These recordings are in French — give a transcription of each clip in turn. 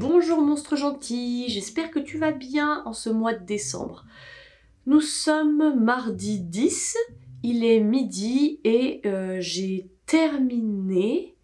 Bonjour monstre gentil, j'espère que tu vas bien en ce mois de décembre. Nous sommes mardi 10, il est midi et j'ai terminé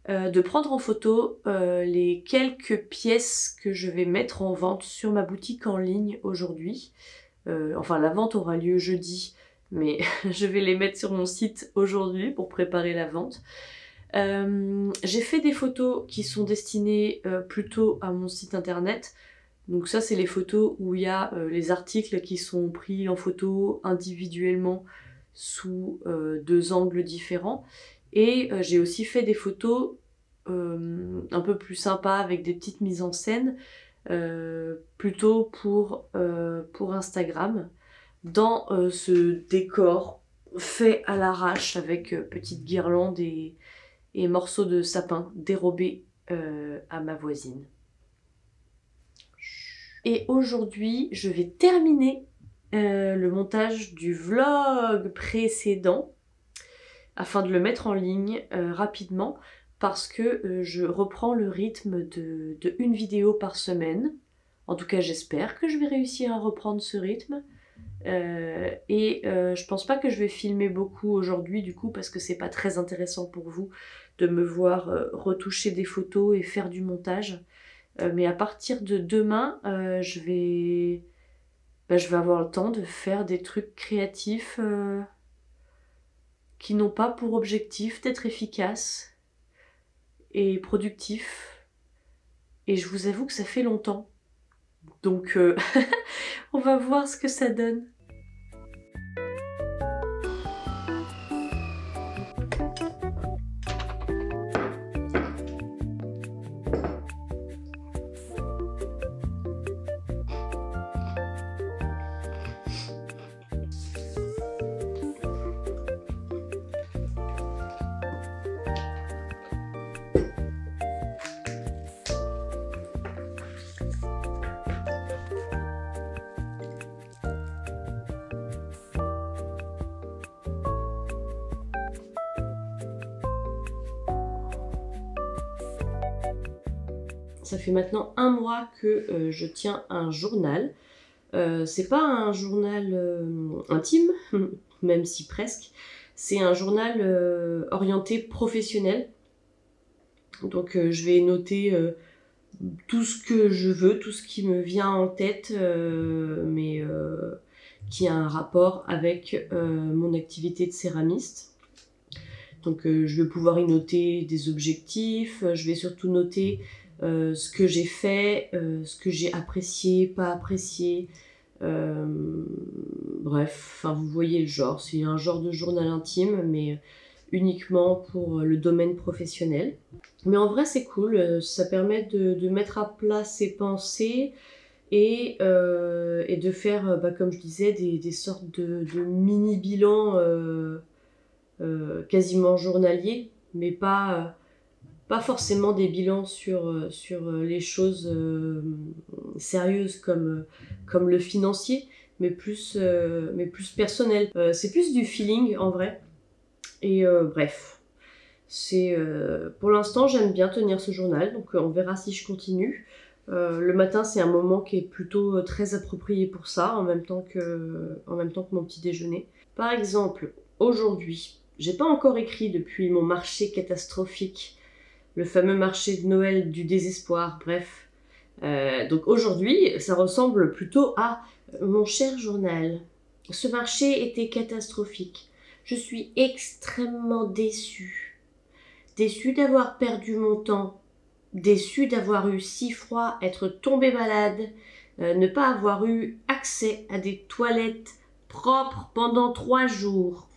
de prendre en photo les quelques pièces que je vais mettre en vente sur ma boutique en ligne aujourd'hui. Enfin la vente aura lieu jeudi, mais je vais les mettre sur mon site aujourd'hui pour préparer la vente. J'ai fait des photos qui sont destinées plutôt à mon site internet. Donc ça c'est les photos où il y a les articles qui sont pris en photo individuellement sous deux angles différents. Et j'ai aussi fait des photos un peu plus sympas avec des petites mises en scène plutôt pour Instagram dans ce décor fait à l'arrache avec petites guirlandes et morceaux de sapin dérobés à ma voisine. Et aujourd'hui, je vais terminer le montage du vlog précédent afin de le mettre en ligne rapidement parce que je reprends le rythme de une vidéo par semaine. En tout cas, j'espère que je vais réussir à reprendre ce rythme. Je pense pas que je vais filmer beaucoup aujourd'hui du coup parce que c'est pas très intéressant pour vous de me voir retoucher des photos et faire du montage. Mais à partir de demain, je vais avoir le temps de faire des trucs créatifs qui n'ont pas pour objectif d'être efficaces et productifs. Et je vous avoue que ça fait longtemps. Donc on va voir ce que ça donne. Ça fait maintenant un mois que je tiens un journal. C'est pas un journal intime, même si presque. C'est un journal orienté professionnel. Donc je vais noter tout ce que je veux, tout ce qui me vient en tête, mais qui a un rapport avec mon activité de céramiste. Donc je vais pouvoir y noter des objectifs, je vais surtout noter ce que j'ai fait, ce que j'ai apprécié, pas apprécié. Bref, enfin vous voyez le genre, c'est un genre de journal intime, mais uniquement pour le domaine professionnel. Mais en vrai c'est cool, ça permet de mettre à plat ses pensées et de faire, comme je disais, des sortes de mini-bilans quasiment journaliers, mais pas forcément des bilans sur les choses sérieuses comme le financier, mais plus personnel. C'est plus du feeling en vrai. Et bref, pour l'instant j'aime bien tenir ce journal, donc on verra si je continue. Le matin c'est un moment qui est plutôt très approprié pour ça, en même temps que mon petit déjeuner. Par exemple, aujourd'hui, j'ai pas encore écrit depuis mon marché catastrophique, le fameux marché de Noël du désespoir, bref. Donc aujourd'hui, ça ressemble plutôt à mon cher journal. Ce marché était catastrophique. Je suis extrêmement déçue. Déçue d'avoir perdu mon temps. Déçue d'avoir eu si froid, être tombée malade, ne pas avoir eu accès à des toilettes propres pendant 3 jours.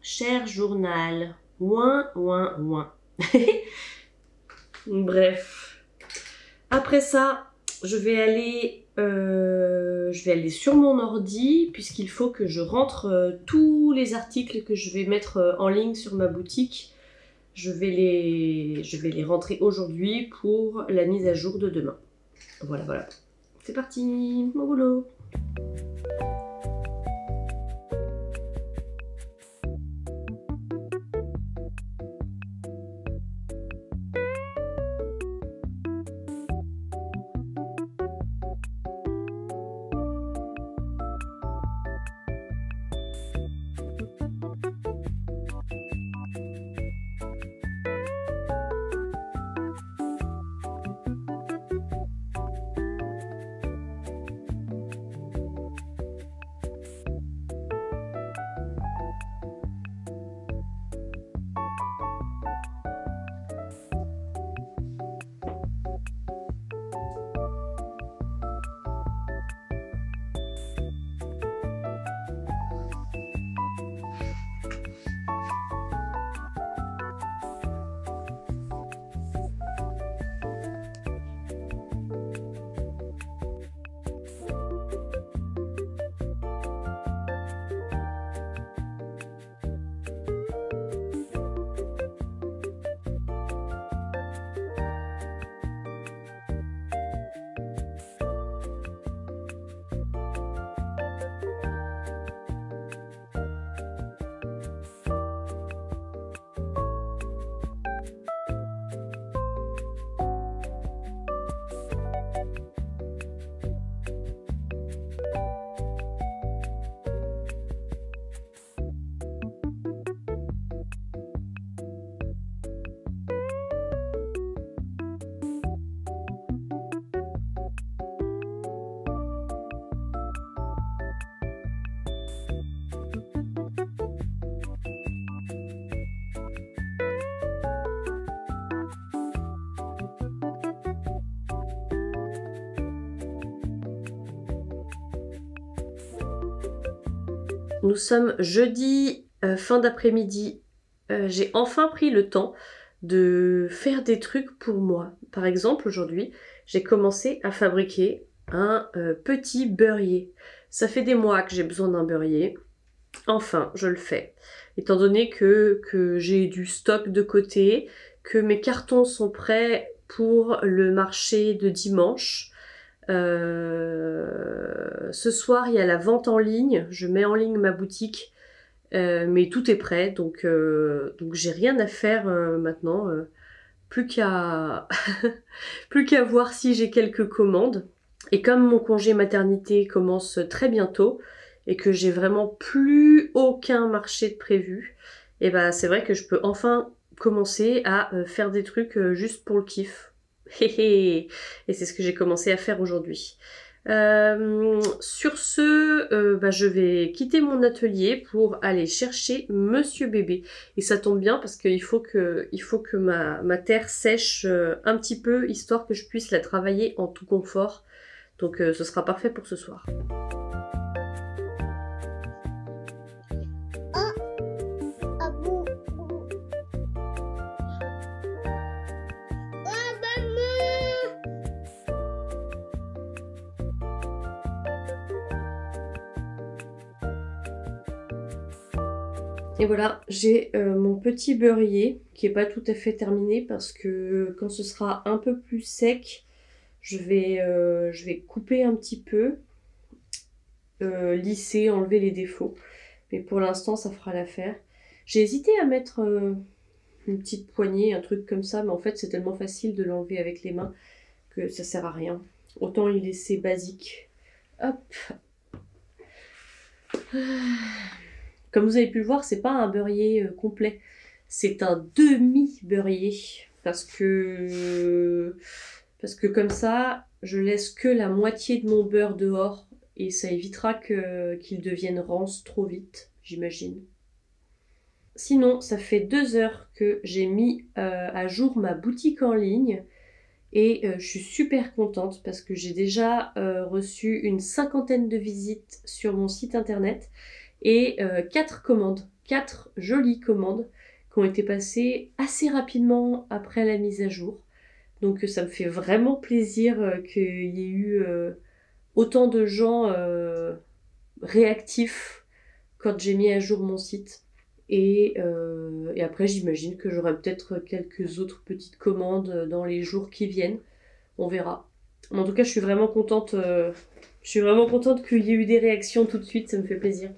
Cher journal. Ouin, ouin, ouin. Bref. Après ça, je vais aller sur mon ordi puisqu'il faut que je rentre tous les articles que je vais mettre en ligne sur ma boutique. Je vais les rentrer aujourd'hui pour la mise à jour de demain. Voilà, voilà. C'est parti, mon boulot. Nous sommes jeudi, fin d'après-midi. J'ai enfin pris le temps de faire des trucs pour moi. Par exemple, aujourd'hui, j'ai commencé à fabriquer un petit beurrier. Ça fait des mois que j'ai besoin d'un beurrier. Enfin, je le fais. Étant donné que j'ai du stock de côté, que mes cartons sont prêts pour le marché de dimanche. Ce soir, il y a la vente en ligne. Je mets en ligne ma boutique, mais tout est prêt, donc j'ai rien à faire maintenant. Plus qu'à plus qu'à voir si j'ai quelques commandes. Et comme mon congé maternité commence très bientôt et que j'ai vraiment plus aucun marché de prévu, et ben c'est vrai que je peux enfin commencer à faire des trucs juste pour le kiff. Et c'est ce que j'ai commencé à faire aujourd'hui. Sur ce, je vais quitter mon atelier pour aller chercher Monsieur Bébé. Et ça tombe bien parce qu'il faut que ma terre sèche un petit peu, histoire que je puisse la travailler en tout confort. Donc ce sera parfait pour ce soir. Et voilà, j'ai mon petit beurrier qui est pas tout à fait terminé parce que quand ce sera un peu plus sec, je vais couper un petit peu, lisser, enlever les défauts. Mais pour l'instant, ça fera l'affaire. J'ai hésité à mettre une petite poignée, un truc comme ça, mais en fait, c'est tellement facile de l'enlever avec les mains que ça sert à rien. Autant y laisser basique. Hop. Comme vous avez pu le voir, c'est pas un beurrier complet. C'est un demi-beurrier. Parce que comme ça, je laisse que la moitié de mon beurre dehors. Et ça évitera qu'il devienne rance trop vite, j'imagine. Sinon, ça fait 2 heures que j'ai mis à jour ma boutique en ligne. Et je suis super contente parce que j'ai déjà reçu une 50aine de visites sur mon site internet. Et 4 commandes, 4 jolies commandes qui ont été passées assez rapidement après la mise à jour. Donc ça me fait vraiment plaisir qu'il y ait eu autant de gens réactifs quand j'ai mis à jour mon site. Et après j'imagine que j'aurai peut-être quelques autres petites commandes dans les jours qui viennent. On verra. Mais en tout cas je suis vraiment contente. Je suis vraiment contente qu'il y ait eu des réactions tout de suite, ça me fait plaisir.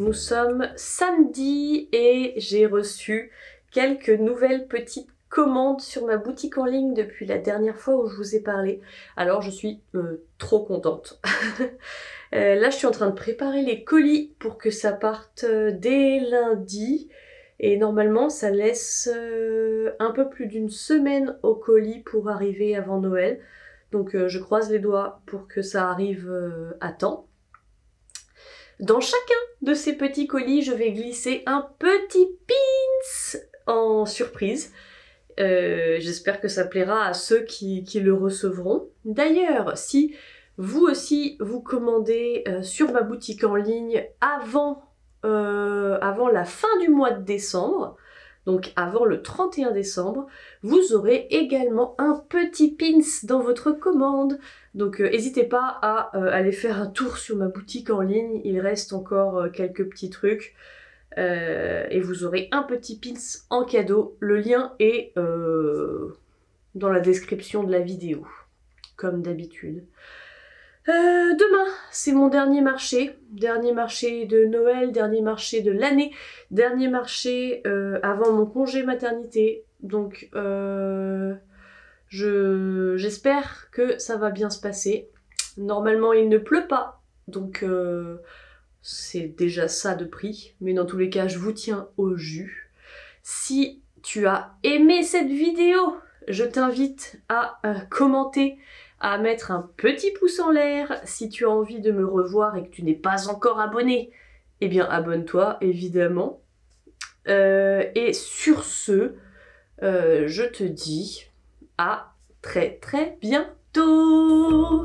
Nous sommes samedi et j'ai reçu quelques nouvelles petites commandes sur ma boutique en ligne depuis la dernière fois où je vous ai parlé. Alors je suis trop contente. Là je suis en train de préparer les colis pour que ça parte dès lundi. Et normalement ça laisse un peu plus d'une semaine au colis pour arriver avant Noël. Donc je croise les doigts pour que ça arrive à temps. Dans chacun de ces petits colis, je vais glisser un petit pins en surprise. J'espère que ça plaira à ceux qui le recevront. D'ailleurs, si vous aussi vous commandez sur ma boutique en ligne avant la fin du mois de décembre, donc avant le 31 décembre, vous aurez également un petit pins dans votre commande. Donc n'hésitez pas à aller faire un tour sur ma boutique en ligne, il reste encore quelques petits trucs. Et vous aurez un petit pins en cadeau. Le lien est dans la description de la vidéo, comme d'habitude. Demain, c'est mon dernier marché de Noël, dernier marché de l'année, dernier marché avant mon congé maternité. Donc j'espère que ça va bien se passer. Normalement il ne pleut pas, donc c'est déjà ça de prix, mais dans tous les cas je vous tiens au jus. Si tu as aimé cette vidéo, je t'invite à commenter, à mettre un petit pouce en l'air. Si tu as envie de me revoir et que tu n'es pas encore abonné, eh bien abonne-toi évidemment. Et sur ce, je te dis à très bientôt.